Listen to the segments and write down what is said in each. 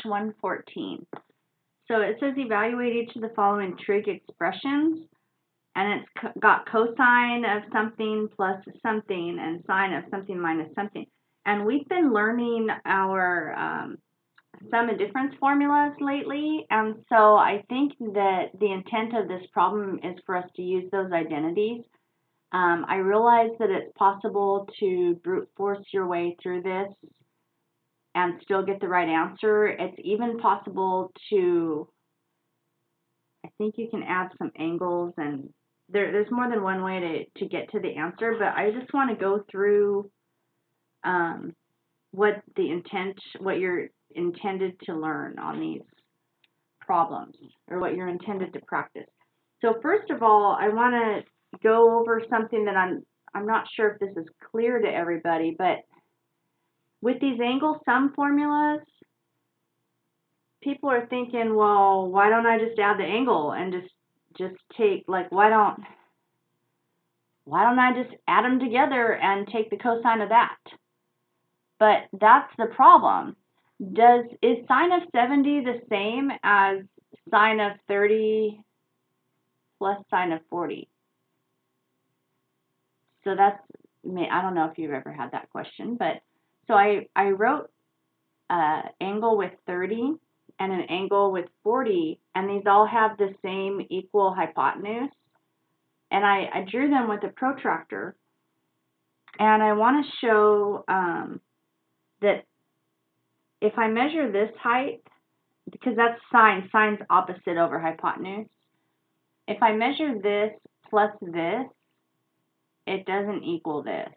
114. So it says evaluate each of the following trig expressions, and it's got cosine of something plus something and sine of something minus something. And we've been learning our sum and difference formulas lately, and so I think that the intent of this problem is for us to use those identities. I realize that it's possible to brute force your way through this and still get the right answer. It's even possible to, I think you can add some angles, and there's more than one way to get to the answer, but I just want to go through what you're intended to learn on these problems, or what you're intended to practice. So first of all, I want to go over something that I'm not sure if this is clear to everybody, but with these angle sum formulas, people are thinking, well, why don't I just add the angle and just take, like, why don't I just add them together and take the cosine of that? But that's the problem. Is sine of 70 the same as sine of 30 plus sine of 40? So that's, I don't know if you've ever had that question, but so I wrote angle with 30 and an angle with 40, and these all have the same equal hypotenuse, and I drew them with a protractor, and I want to show that if I measure this height, because that's sine's opposite over hypotenuse, if I measure this plus this, it doesn't equal this.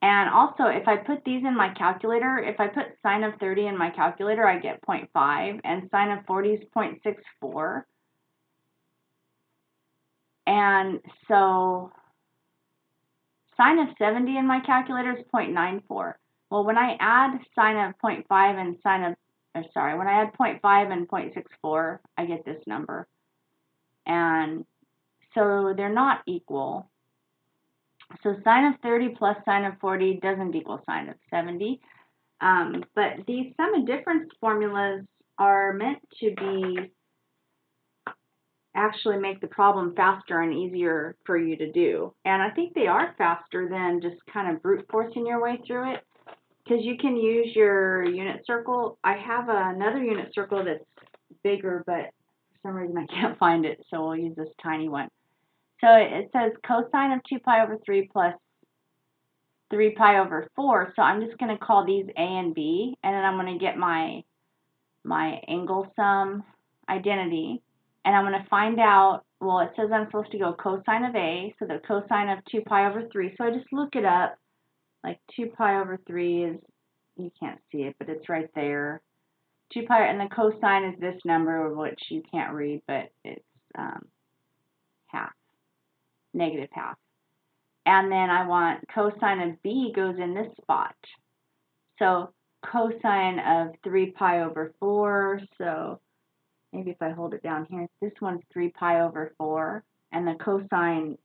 And also, if I put these in my calculator, if I put sine of 30 in my calculator, I get 0.5, and sine of 40 is 0.64. And so sine of 70 in my calculator is 0.94. Well, when I add sine of 0.5 and when I add 0.5 and 0.64, I get this number. And so they're not equal. So sine of 30 plus sine of 40 doesn't equal sine of 70. But these sum and difference formulas are meant to actually make the problem faster and easier for you to do. And I think they are faster than just kind of brute forcing your way through it, because you can use your unit circle. I have another unit circle that's bigger, but for some reason I can't find it, so we'll use this tiny one. So it says cosine of 2 pi over 3 plus 3 pi over 4. So I'm just going to call these A and B, and then I'm going to get my angle sum identity, and I'm going to find out, well, it says I'm supposed to go cosine of A, so the cosine of 2 pi over 3. So I just look it up, like 2 pi over 3 is, you can't see it, but it's right there. 2 pi, and the cosine is this number, which you can't read, but it's half. Negative half. And then I want cosine of B goes in this spot. So cosine of 3 pi over 4, so maybe if I hold it down here, this one's 3 pi over 4, and the cosine,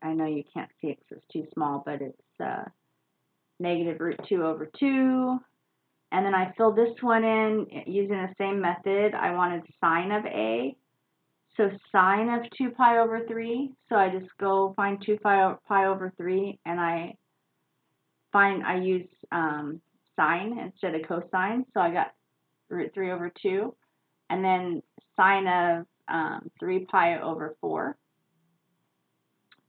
I know you can't see it because it's too small, but it's negative root 2 over 2. And then I fill this one in using the same method. I wanted sine of A. So sine of 2 pi over 3, so I just go find 2 pi over 3, and I use sine instead of cosine, so I got root 3 over 2, and then sine of 3 pi over 4.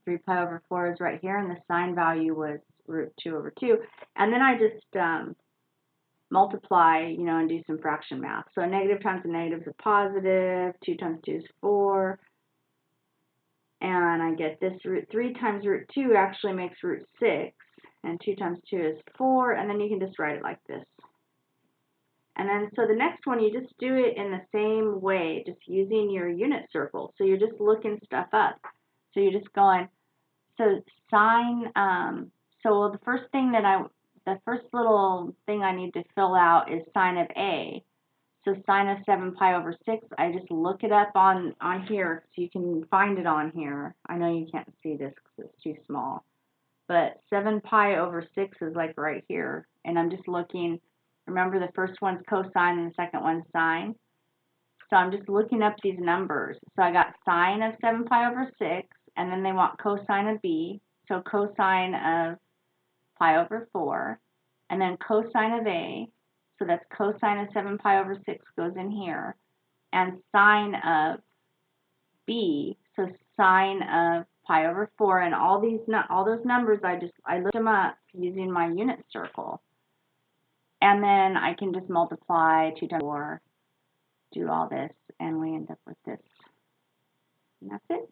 3 pi over 4 is right here, and the sine value was root 2 over 2, and then I just multiply, and do some fraction math. So a negative times a negative is a positive, 2 times 2 is 4, and I get this root 3 times root 2 actually makes root 6, and 2 times 2 is 4, and then you can just write it like this. And then, so the next one, you just do it in the same way, just using your unit circle. So you're just looking stuff up. So you're just going, so sine, so the first little thing I need to fill out is sine of A. So sine of 7 pi over 6, I just look it up on here, so you can find it on here. I know you can't see this because it's too small. But 7 pi over 6 is like right here. And I'm just looking, Remember, the first one's cosine and the second one's sine. So I'm just looking up these numbers. So I got sine of 7 pi over 6, and then they want cosine of b. So cosine of pi over 4, and then cosine of a. So that's cosine of 7 pi over 6 goes in here, and sine of b. So sine of pi over 4, and all those numbers I looked them up using my unit circle, and then I can just multiply 2 times 4, do all this, and we end up with this. And that's it.